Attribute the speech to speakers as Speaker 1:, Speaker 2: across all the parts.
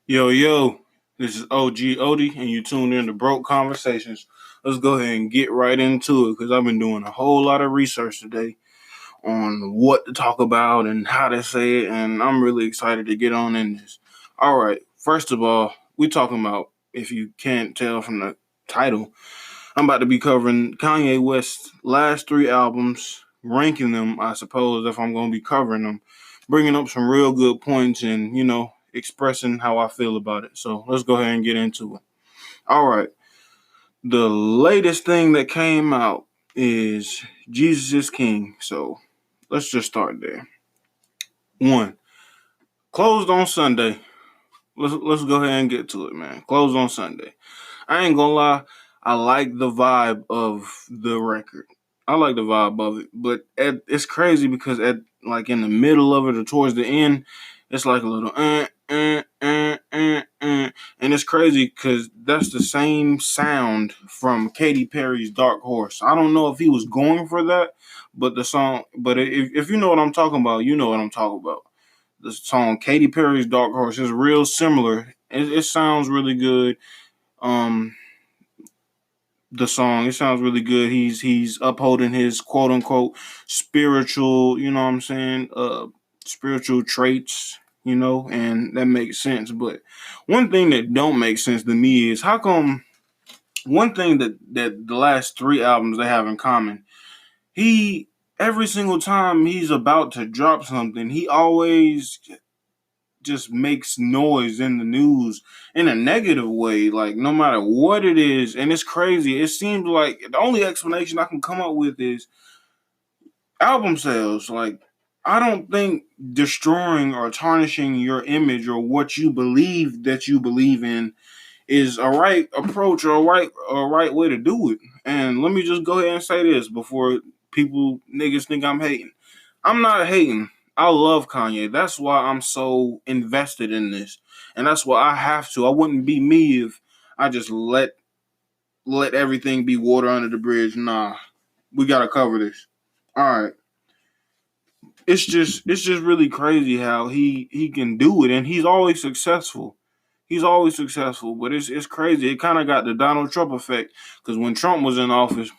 Speaker 1: Yo, yo, this is OG Odie, and you tuned in to Broke Conversations. Let's go ahead and get right into it because I've been doing a whole lot of research today on what to talk about and how to say it, and I'm really excited to get on in this. All right, first of all, we talking about, if you can't tell from the title, I'm about to be covering Kanye West's last three albums, ranking them, I suppose, if I'm going to be covering them, bringing up some real good points and, expressing how I feel about it. So let's go ahead and get into it. All right. The latest thing that came out is Jesus is King. So let's just start there. One, closed on Sunday. Let's go ahead and get to it, man. Closed on Sunday. I ain't gonna lie, I like the vibe of the record. I like the vibe of it, but it's crazy because at like in the middle of it or towards the end, it's like a little and it's crazy because that's the same sound from Katy Perry's Dark Horse. I don't know if he was going for that, but the song, but if you know what I'm talking about, you know what I'm talking about. The song Katy Perry's Dark Horse is real similar. It sounds really good. Um, the song. It sounds really good. He's upholding his quote unquote spiritual, you know what I'm saying, spiritual traits, and that makes sense. But one thing that don't make sense to me is how come one thing that the last three albums they have in common, he every single time he's about to drop something, he always just makes noise in the news in a negative way, like no matter what it is. And it's crazy. It seems like the only explanation I can come up with is album sales. Like, I don't think destroying or tarnishing your image or what you believe that you believe in is a right approach or a right way to do it. And let me just go ahead and say this before people niggas think I'm hating. I'm not hating. I love Kanye. That's why I'm so invested in this. And that's why I have to. I wouldn't be me if I just let everything be water under the bridge. Nah. We gotta cover this. Alright. It's just really crazy how he can do it, and he's always successful. He's always successful, but it's crazy. It kind of got the Donald Trump effect because when Trump was in office,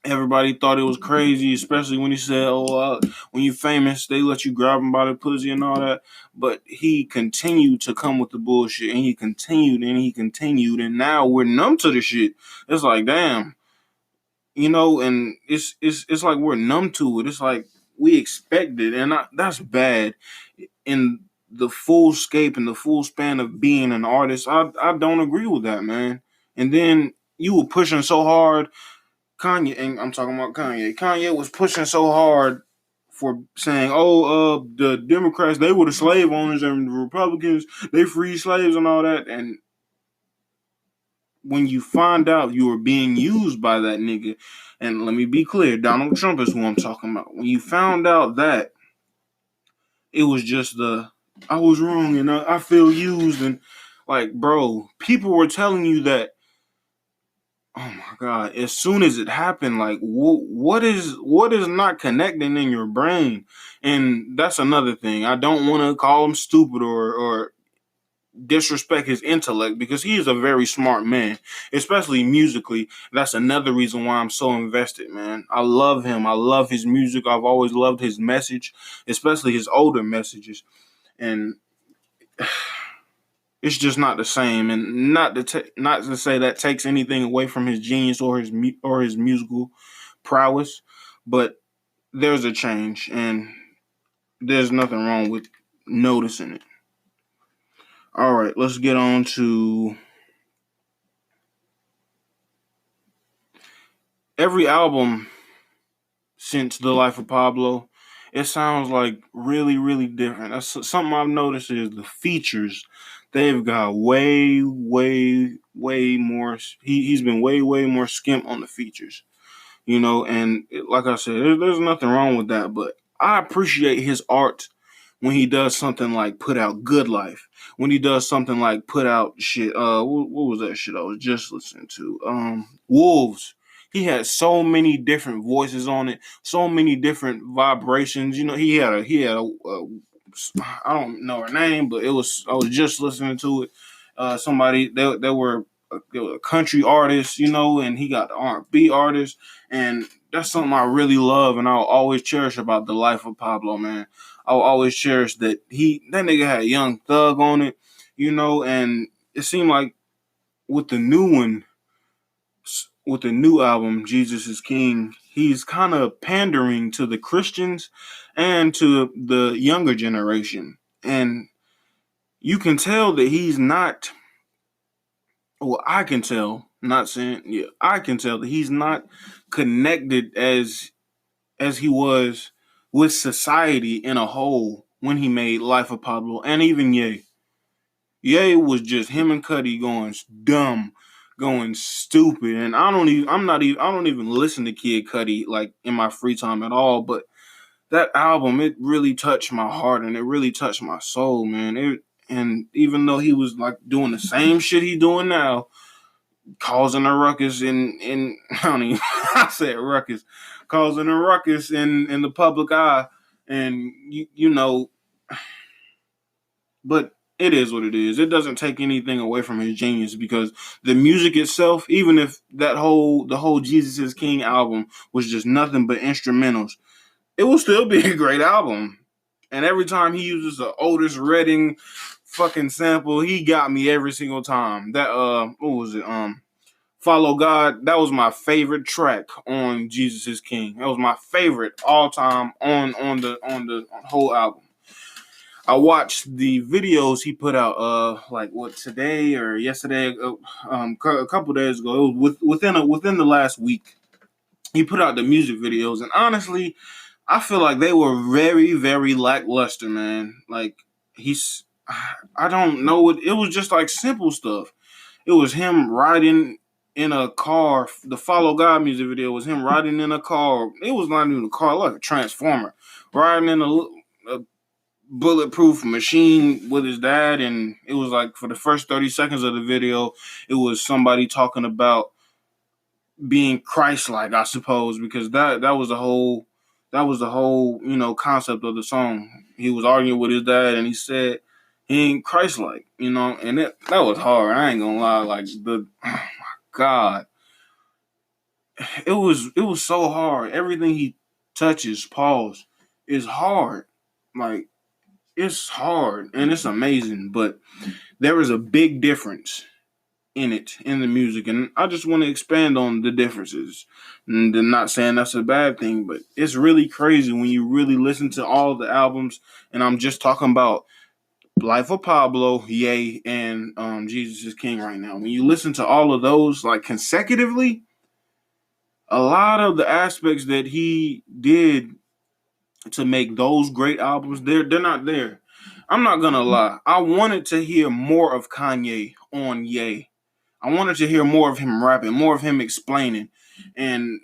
Speaker 1: everybody thought it was crazy, especially when he said, "Oh, when you famous, they let you grab them by the pussy and all that." But he continued to come with the bullshit, and he continued, and he continued, and now we're numb to the shit. It's like, damn, and it's like we're numb to it. It's like we expect it, and that's bad. In the full scape and the full span of being an artist, I don't agree with that, man. And then you were pushing so hard Kanye, and I'm talking about Kanye. Kanye was pushing so hard for saying, "Oh, the Democrats they were the slave owners, and the Republicans they freed slaves and all that." And when you find out you were being used by that nigga, and let me be clear, Donald Trump is who I'm talking about. When you found out that it was just I was wrong and I feel used, and like, bro, people were telling you that. Oh my god! As soon as it happened, like what is not connecting in your brain, and that's another thing. I don't want to call him stupid or disrespect his intellect because he is a very smart man, especially musically. That's another reason why I'm so invested, man. I love him. I love his music. I've always loved his message, especially his older messages, and it's just not the same, and not to say that takes anything away from his genius or his musical prowess, but there's a change, and there's nothing wrong with noticing it. All right, let's get on to every album since The Life of Pablo. It sounds like really, really different. That's something I've noticed is the features. They've got way, way, way more. He's been way, way more skimp on the features. And like I said, there's nothing wrong with that, but I appreciate his art when he does something like put out Good Life, when he does something like put out shit, what was that shit I was just listening to? Wolves. He had so many different voices on it, so many different vibrations. He had a I don't know her name, but I was just listening to it. Somebody they were a country artist, you know, and he got the R&B artist, and that's something I really love, and I'll always cherish about the life of Pablo, man. I'll always cherish that that nigga had Young Thug on it, you know, and it seemed like with the new one, with the new album, Jesus is King, he's kind of pandering to the Christians and to the younger generation. And you can tell that he's not, well, I can tell, not saying, yeah, I can tell that he's not connected as he was with society in a whole when he made Life of Pablo and even Ye. Ye was just him and Cudi going dumb, going stupid, and I don't even listen to Kid Cudi like in my free time at all. But that album, it really touched my heart and it really touched my soul, man. And even though he was like doing the same shit he doing now, causing a ruckus in I don't even I said ruckus, causing a ruckus in the public eye, and you know, but it is what it is. It doesn't take anything away from his genius because the music itself, even if the whole Jesus is King album was just nothing but instrumentals, it will still be a great album. And every time he uses the Otis Redding fucking sample, he got me every single time. That what was it? Follow God. That was my favorite track on Jesus is King. That was my favorite all time on the whole album. I watched the videos he put out, like what today or yesterday, a couple days ago. It was within the last week. He put out the music videos, and honestly, I feel like they were very, very lackluster, man. Like I don't know what it was. Just like simple stuff. It was him riding in a car. The Follow God music video was him riding in a car. It was not even a car, like a transformer, riding in a bulletproof machine with his dad, and it was like for the first 30 seconds of the video, it was somebody talking about being Christ-like, I suppose, because that was the whole concept of the song. He was arguing with his dad, and he said he ain't Christ-like, and that was hard. I ain't gonna lie, like oh my God, it was so hard. Everything he touches, pause, is hard. Like it's hard and it's amazing, but there is a big difference in the music, and I just want to expand on the differences. And I'm not saying that's a bad thing, but it's really crazy when you really listen to all the albums, and I'm just talking about Life of Pablo, Ye, and Jesus is King right now. When you listen to all of those like consecutively, a lot of the aspects that he did to make those great albums, they're not there. I'm not gonna lie. I wanted to hear more of Kanye on Ye. I wanted to hear more of him rapping, more of him explaining. And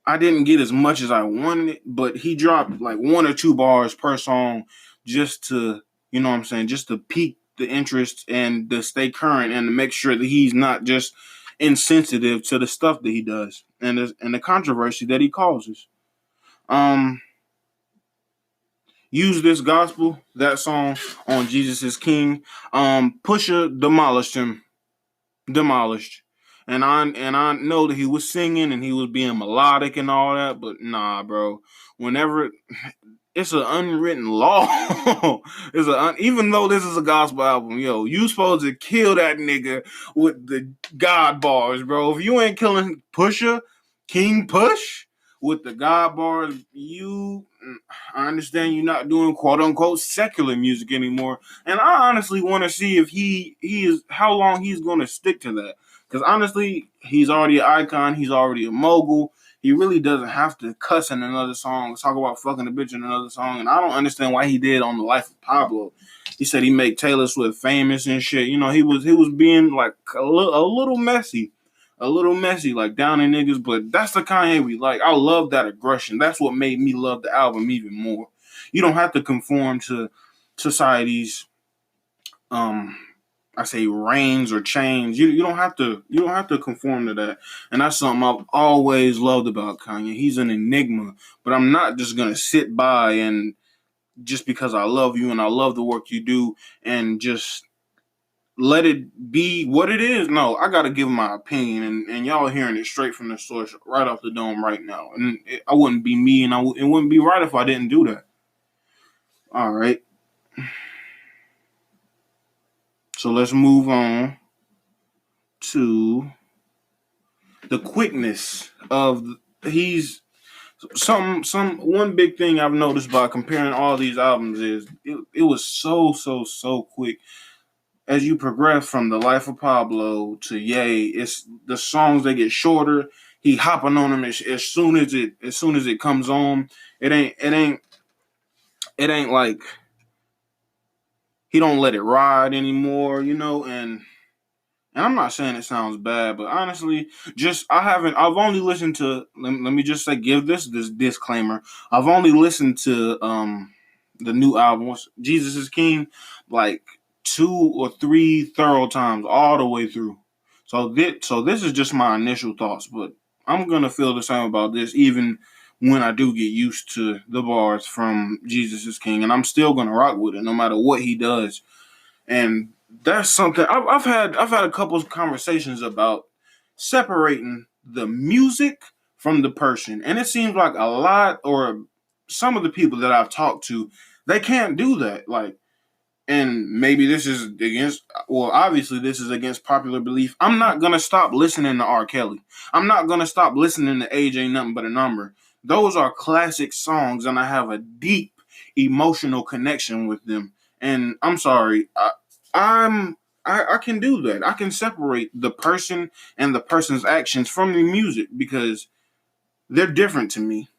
Speaker 1: I didn't get as much as I wanted it, but he dropped like one or two bars per song just to, you know what I'm saying, just to pique the interest and to stay current and to make sure that he's not just insensitive to the stuff that he does and the controversy that he causes. Use This Gospel, that song on Jesus is King. Pusha demolished. And I know that he was singing and he was being melodic and all that, but nah, bro. Whenever it's an unwritten law, even though this is a gospel album, yo, you supposed to kill that nigga with the God bars, bro. If you ain't killing Pusha, King Push with the God bars, I understand you're not doing quote unquote secular music anymore. And I honestly want to see if he is how long he's going to stick to that. Because honestly, he's already an icon. He's already a mogul. He really doesn't have to cuss in another song, talk about fucking a bitch in another song. And I don't understand why he did on The Life of Pablo. He said he made Taylor Swift famous and shit. He was being like a little messy. A little messy, like down in niggas, but that's the Kanye we like. I love that aggression. That's what made me love the album even more. You don't have to conform to society's I say reigns or chains. You don't have to conform to that. And that's something I've always loved about Kanye. He's an enigma, but I'm not just gonna sit by and just because I love you and I love the work you do, and just let it be what it is. No, I gotta give my opinion, and y'all hearing it straight from the source, right off the dome, right now. And I wouldn't be me, and it wouldn't be right if I didn't do that. All right, so let's move on to the quickness of he's some one big thing I've noticed by comparing all these albums is it was so quick. As you progress from the Life of Pablo to Yay, it's the songs, they get shorter. He hopping on them as soon as it comes on. It ain't like he don't let it ride anymore, and I'm not saying it sounds bad, but honestly, I've only listened to, let me just say, give this disclaimer. I've only listened to the new album, Jesus is King, like 2 or 3 thorough times all the way through. So this is just my initial thoughts, but I'm gonna feel the same about this even when I do get used to the bars from Jesus is King, and I'm still gonna rock with it no matter what he does. And that's something I've had a couple of conversations about separating the music from the person, and it seems like a lot, or some of the people that I've talked to, they can't do that. Like, and maybe this is against, well, obviously this is against popular belief. I'm not gonna stop listening to R. Kelly. I'm not gonna stop listening to Age Ain't Nothing But a Number. Those are classic songs, and I have a deep emotional connection with them. And I'm sorry, I can do that. I can separate the person and the person's actions from the music because they're different to me.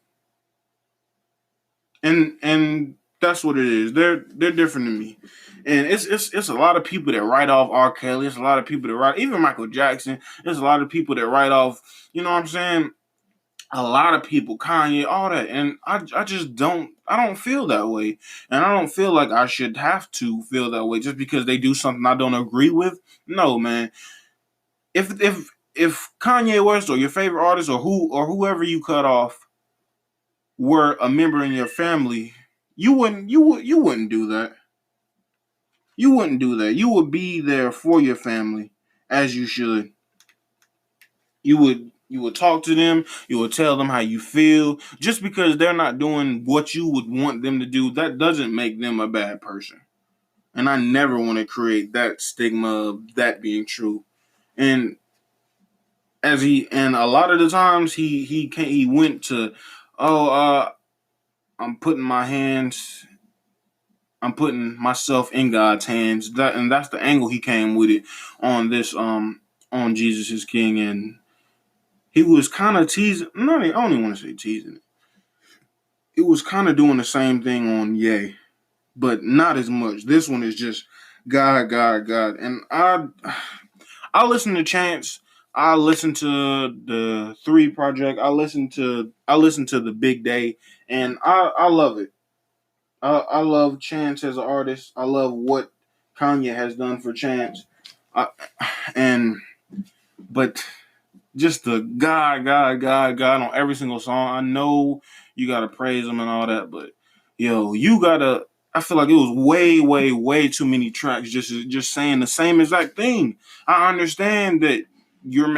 Speaker 1: And that's what it is. They're different to me. And it's a lot of people that write off R. Kelly. It's a lot of people that write, even Michael Jackson. There's a lot of people that write off, you know what I'm saying? A lot of people, Kanye, all that. And I just don't feel that way. And I don't feel like I should have to feel that way just because they do something I don't agree with. No, man. If Kanye West or your favorite artist or whoever you cut off were a member in your family, you wouldn't do that. You wouldn't do that. You would be there for your family as you should. You would talk to them, you would tell them how you feel. Just because they're not doing what you would want them to do, that doesn't make them a bad person. And I never want to create that stigma of that being true. And and a lot of the times he went to, oh, I'm putting my hands, I'm putting myself in God's hands. That's the angle he came with it on this on Jesus is King. And he was kind of teasing. No, I don't even want to say teasing it. It was kind of doing the same thing on Yay, but not as much. This one is just God, God, God. And I listen to Chance. I listen to the Three Project. I listen to the Big Day, and I love it. I love Chance as an artist. I love what Kanye has done for Chance. I, and but just the God, God, God, God on every single song. I know you gotta praise him and all that, but yo, you gotta. I feel like it was way, way, way too many tracks just saying the same exact thing. I understand that you're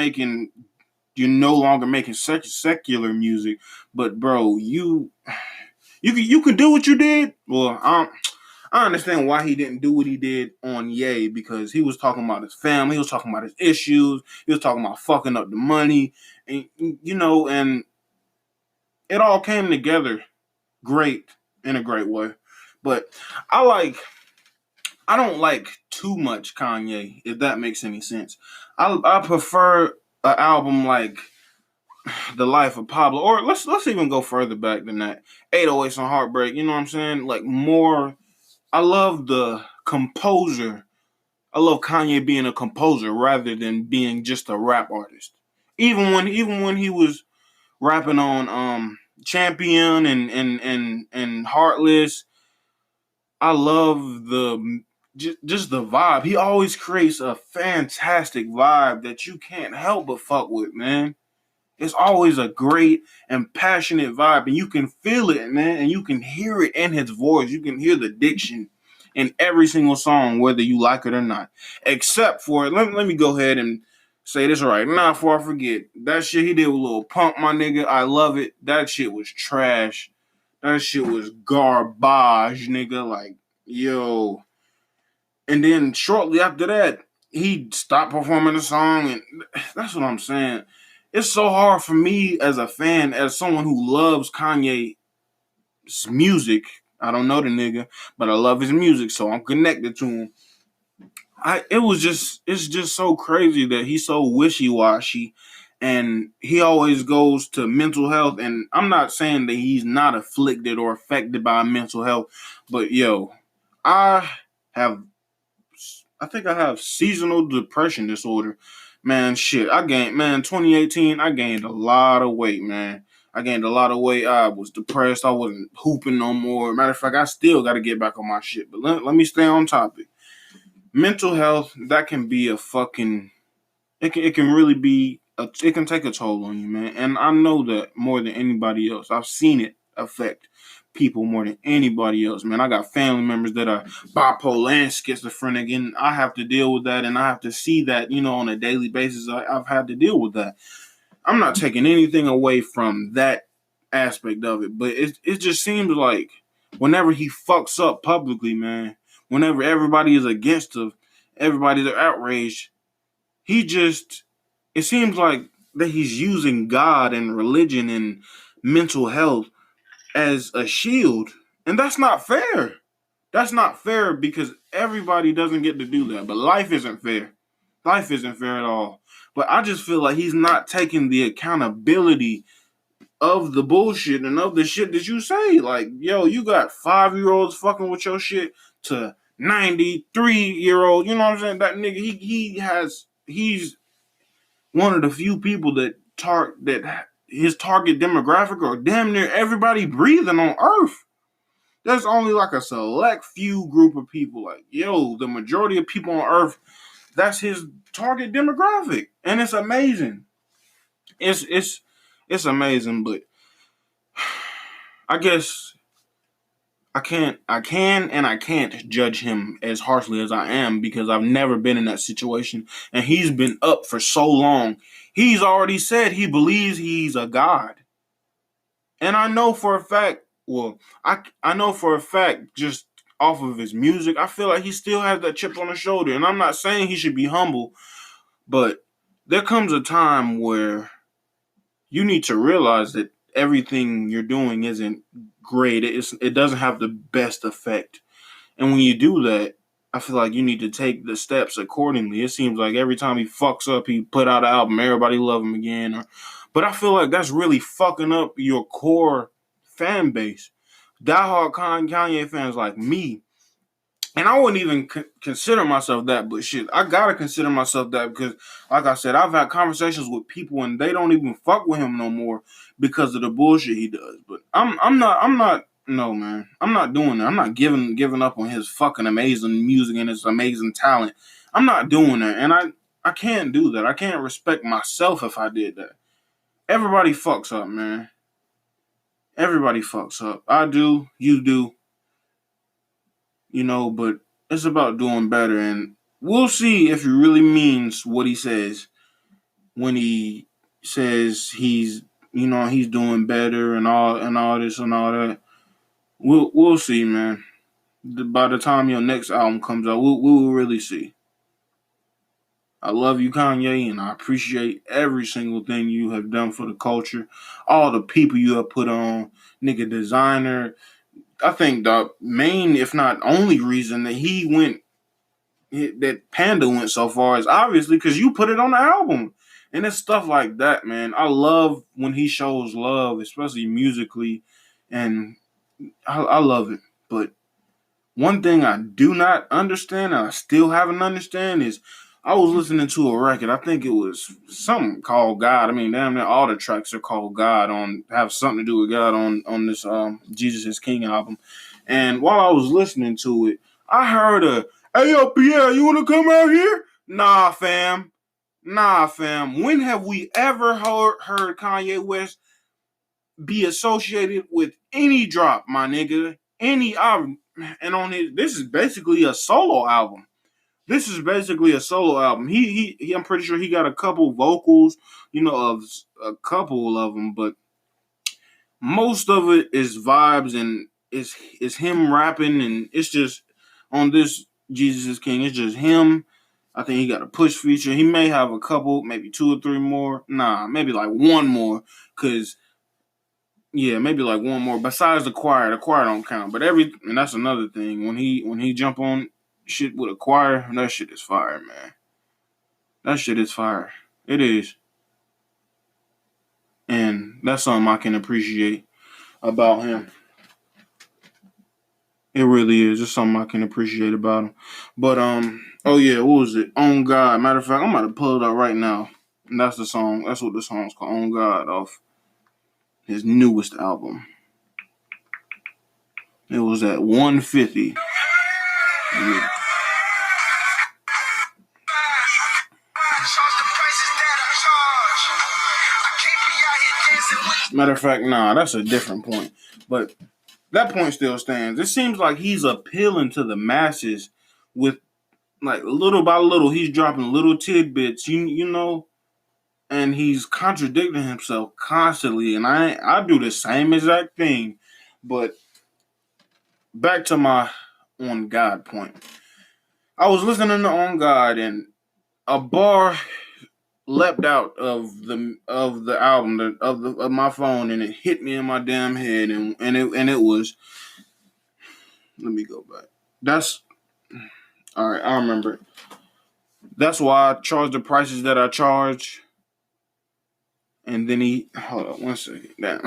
Speaker 1: no longer making secular music, but bro, you could do what you did. Well, I understand why he didn't do what he did on Ye, because he was talking about his family, he was talking about his issues, he was talking about fucking up the money, and it all came together great in a great way. But I like I don't like too much Kanye, if that makes any sense. I prefer an album like The Life of Pablo, or let's even go further back than that. 808s and Heartbreak, you know what I'm saying? Like more. I love the composer. I love Kanye being a composer rather than being just a rap artist. Even when he was rapping on Champion and Heartless, I love just the vibe. He always creates a fantastic vibe that you can't help but fuck with, man. It's always a great and passionate vibe, and you can feel it, man, and you can hear it in his voice. You can hear the diction in every single song, whether you like it or not. Except for, let me go ahead and say this right now before I forget. That shit he did with Lil Pump, my nigga, I love it. That shit was trash. That shit was garbage, nigga. Like, yo. And then shortly after that, he stopped performing the song, and that's what I'm saying. It's so hard for me as a fan, as someone who loves Kanye's music. I don't know the nigga, but I love his music, so I'm connected to him. It's just so crazy that he's so wishy-washy, and he always goes to mental health. And I'm not saying that he's not afflicted or affected by mental health, but yo, I have I think I have seasonal depression disorder. Man, shit. 2018, I gained a lot of weight, man. I gained a lot of weight. I was depressed. I wasn't hooping no more. Matter of fact, I still got to get back on my shit. But let me stay on topic. Mental health, that can be a fucking, it can really be, it can take a toll on you, man. And I know that more than anybody else. I've seen it affect people more than anybody else, man. I got family members that are bipolar and schizophrenic, and I have to deal with that, and I have to see that, on a daily basis. I've had to deal with that. I'm not taking anything away from that aspect of it, but it just seems like whenever he fucks up publicly, man, whenever everybody is against him, everybody's outraged, it seems like that he's using God and religion and mental health as a shield. And that's not fair. That's not fair because everybody doesn't get to do that. But life isn't fair. Life isn't fair at all. But I just feel like he's not taking the accountability of the bullshit and of the shit that you say. Like, yo, you got 5-year-olds fucking with your shit to 93-year-old. You know what I'm saying? That nigga, he's one of the few people that his target demographic are damn near everybody breathing on Earth. There's only like a select few group of people. Like, yo, the majority of people on Earth, that's his target demographic, and it's amazing. It's amazing, but I guess I can and I can't judge him as harshly as I am because I've never been in that situation, and he's been up for so long. He's already said he believes he's a god. And I know for a fact, I know for a fact just off of his music, I feel like he still has that chip on his shoulder. And I'm not saying he should be humble, but there comes a time where you need to realize that everything you're doing isn't great. It doesn't have the best effect. And when you do that, I feel like you need to take the steps accordingly. It seems like every time he fucks up, he put out an album, everybody love him again. But I feel like that's really fucking up your core fan base. Diehard Kanye fans like me. And I wouldn't even consider myself that, but shit, I gotta consider myself that because, like I said, I've had conversations with people and they don't even fuck with him no more because of the bullshit he does. But I'm not. No, man, I'm not doing that. I'm not giving up on his fucking amazing music and his amazing talent. I'm not doing that, and I can't do that. I can't respect myself if I did that. Everybody fucks up, man. Everybody fucks up. I do. You do. But it's about doing better, and we'll see if he really means what he says when he says he's doing better and all this and all that. We'll see, man. By the time your next album comes out, we'll really see. I love you, Kanye, and I appreciate every single thing you have done for the culture, all the people you have put on, nigga designer. I think the main, if not only reason that Panda went so far is obviously because you put it on the album. And it's stuff like that, man. I love when he shows love, especially musically, and I love it. But one thing I do not understand, and I still haven't understand, is I was listening to a record. I think it was something called God. I mean, damn near all the tracks are called God have something to do with God on this Jesus is King album. And while I was listening to it, I heard hey yo, Pierre, you wanna come out here? Nah, fam. Nah, fam. When have we ever heard Kanye West be associated with any drop, my nigga? Any album. And on his, this is basically a solo album. This is basically a solo album. He I'm pretty sure he got a couple vocals, of a couple of them, but most of it is vibes and it's him rapping, and it's just on this Jesus is King. It's just him. I think he got a push feature. He may have a couple, maybe two or three more. Nah, maybe like one more, cause yeah, maybe like one more. Besides the choir don't count. But and that's another thing. When he jump on shit with a choir, that shit is fire, man. That shit is fire. It is. And that's something I can appreciate about him. It really is. It's something I can appreciate about him. But oh yeah, what was it? On God. Matter of fact, I'm about to pull it up right now. And that's the song. That's what the song's called. On God, off his newest album. It was at 150. Yeah. Matter of fact, nah, that's a different point. But that point still stands. It seems like he's appealing to the masses with, like, little by little, he's dropping little tidbits, and he's contradicting himself constantly. And I do the same exact thing. But back to my On God point. I was listening to On God, and a bar leapt out of the album of my phone, and it hit me in my damn head, and it was. Let me go back. That's all right. I remember it. That's why I charge the prices that I charge. And then hold on 1 second. Damn.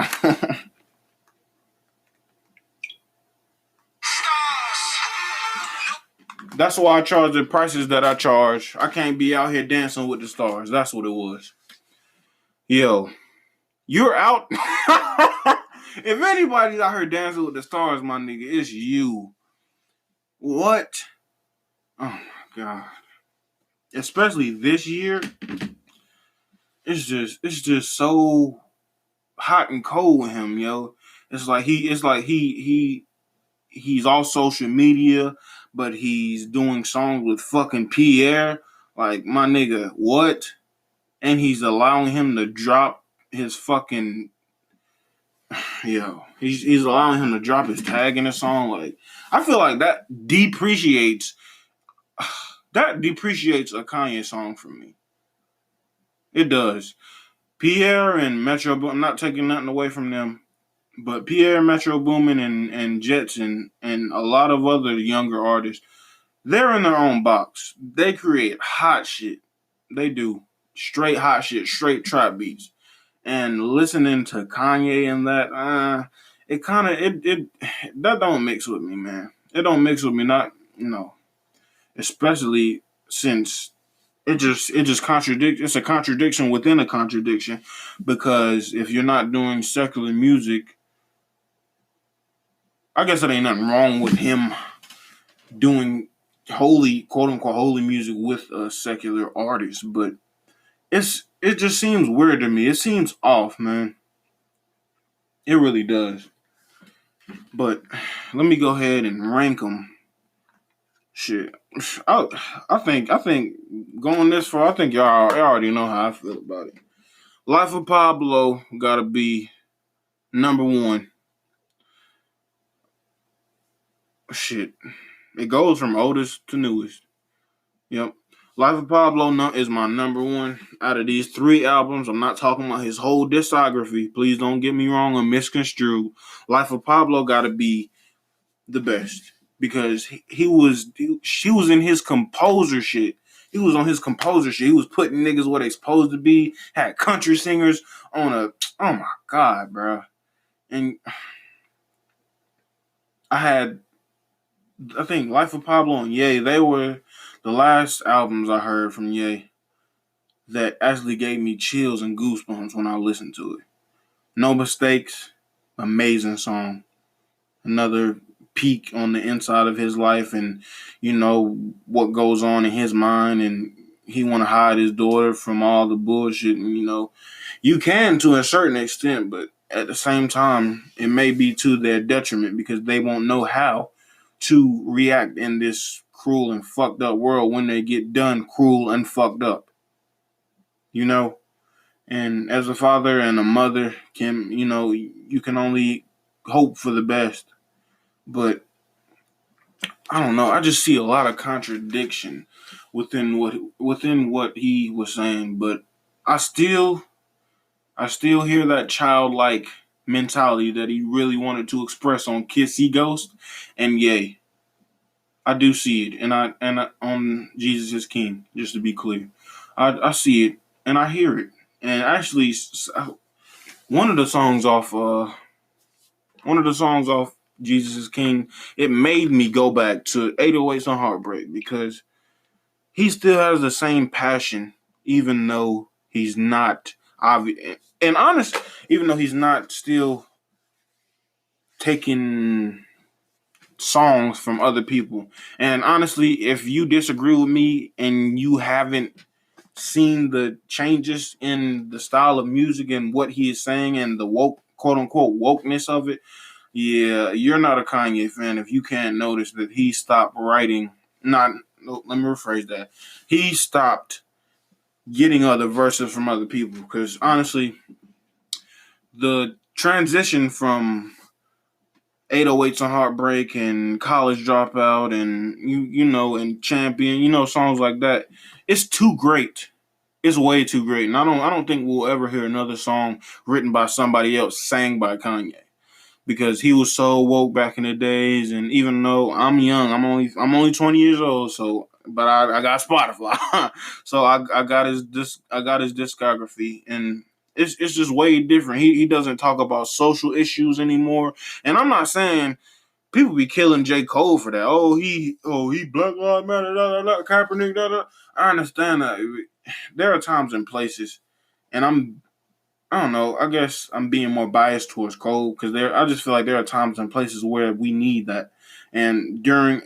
Speaker 1: That's why I charge the prices that I charge. I can't be out here dancing with the stars. That's what it was. Yo, you're out. If anybody's out here dancing with the stars, my nigga, it's you. What? Oh my God. Especially this year. It's just so hot and cold with him, yo. It's like he's all social media, but he's doing songs with fucking Pierre. Like, my nigga, what? And he's allowing him to drop his fucking he's allowing him to drop his tag in a song. Like, I feel like that depreciates a Kanye song for me. It does. Pierre and Metro, I'm not taking nothing away from them, but Pierre, Metro Boomin, and Jets, and a lot of other younger artists, they're in their own box. They create hot shit. They do straight hot shit, straight trap beats. And listening to Kanye and that, it kind of it that don't mix with me, man. It don't mix with me. Not especially since it just contradicts. It's a contradiction within a contradiction, because if you're not doing secular music, I guess it ain't nothing wrong with him doing holy, quote unquote, holy music with a secular artist, but it just seems weird to me. It seems off, man. It really does. But let me go ahead and rank them. Shit, I think going this far, I think y'all already know how I feel about it. Life of Pablo gotta be number one. Shit, it goes from oldest to newest. Yep. Life of Pablo is my number one out of these three albums. I'm not talking about his whole discography. Please don't get me wrong or misconstrue. Life of Pablo gotta be the best, because he was in his composer shit. He was on his composer shit. He was putting niggas where they supposed to be. Had country singers on a. Oh my God, bro. And I think Life of Pablo and Ye, they were the last albums I heard from Ye that actually gave me chills and goosebumps when I listened to it. No Mistakes, amazing song. Another peek on the inside of his life, and what goes on in his mind, and he want to hide his daughter from all the bullshit, and you can to a certain extent, but at the same time, it may be to their detriment because they won't know how to react in this cruel and fucked up world when they get done cruel and fucked up. You know? And as a father and a mother can, you can only hope for the best. But I don't know. I just see a lot of contradiction within what he was saying, but I still I still hear that childlike mentality that he really wanted to express on Kissy Ghost and Yay. I do see it, and on Jesus is King. Just to be clear, I see it and I hear it. And actually, one of the songs off one of the songs off Jesus is King, it made me go back to 808s and Heartbreak because he still has the same passion, even though he's not obvious. And honest, even though he's not still taking songs from other people. And honestly, if you disagree with me and you haven't seen the changes in the style of music and what he is saying and the woke, quote unquote, wokeness of it, yeah, you're not a Kanye fan if you can't notice that he stopped writing. Not, let me rephrase that. He stopped getting other verses from other people because honestly, the transition from 808s and Heartbreak and College Dropout and and Champion, songs like that, it's too great. It's way too great. And I don't think we'll ever hear another song written by somebody else sang by Kanye. Because he was so woke back in the days, and even though I'm young, I'm only 20 years old, so but I got Spotify, so I got his discography, and it's just way different. He doesn't talk about social issues anymore, and I'm not saying people be killing J. Cole for that. He Black Lives Matter, Kaepernick, I understand that. There are times and places, and I don't know. I guess I'm being more biased towards Cole because I just feel like there are times and places where we need that, and during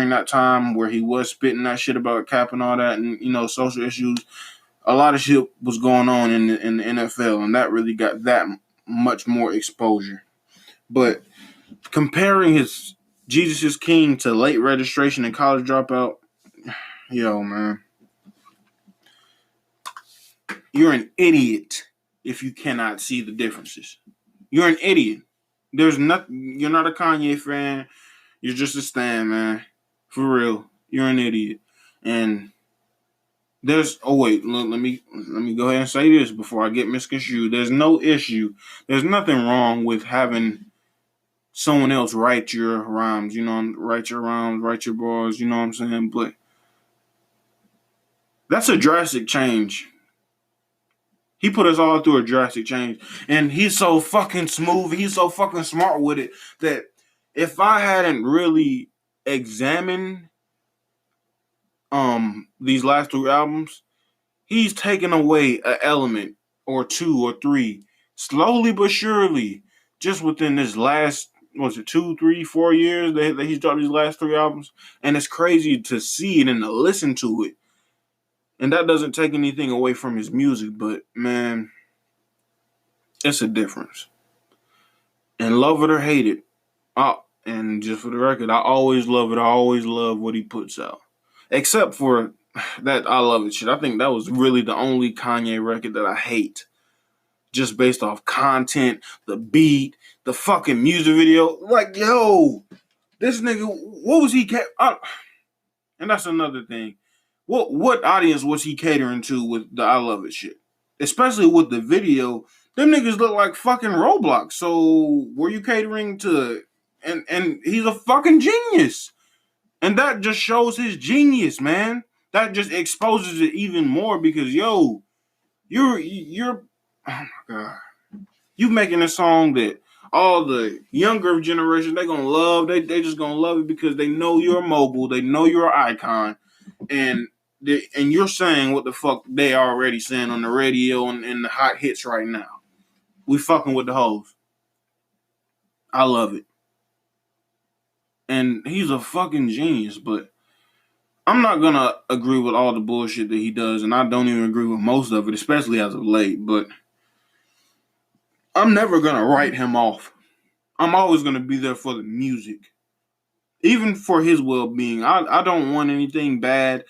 Speaker 1: that time where he was spitting that shit about Cap and all that, and social issues, a lot of shit was going on in the NFL, and that really got that much more exposure. But comparing his Jesus is King to Late Registration and College Dropout, yo man, you're an idiot if you cannot see the differences. You're an idiot. There's nothing. You're not a Kanye fan. You're just a stan, man. For real, you're an idiot. And there's. Oh wait, let me go ahead and say this before I get misconstrued. There's no issue. There's nothing wrong with having someone else write your rhymes. Write your rhymes, write your bars. You know what I'm saying? But that's a drastic change. He put us all through a drastic change. And he's so fucking smooth. He's so fucking smart with it that if I hadn't really examined these last two albums, he's taken away an element or two or three, slowly but surely, just within this last, was it 2, 3, 4 years that he's dropped these last three albums. And it's crazy to see it and to listen to it. And that doesn't take anything away from his music, but man, it's a difference. And love it or hate it, and just for the record, I always love it. I always love what he puts out. Except for that I Love It shit. I think that was really the only Kanye record that I hate. Just based off content, the beat, the fucking music video. Like, yo, this nigga, what was he... and that's another thing. What audience was he catering to with the I Love It shit? Especially with the video, them niggas look like fucking Roblox. So were you catering to? And he's a fucking genius, and that just shows his genius, man. That just exposes it even more because you're oh my god, you making a song that all the younger generation they gonna love. They just gonna love it because they know you're mobile. They know you're an icon, and you're saying what the fuck they already saying on the radio and the hot hits right now. We fucking with the hoes. I love it. And he's a fucking genius, but I'm not gonna agree with all the bullshit that he does, and I don't even agree with most of it, especially as of late. But I'm never gonna write him off. I'm always gonna be there for the music, even for his well being. I don't want anything bad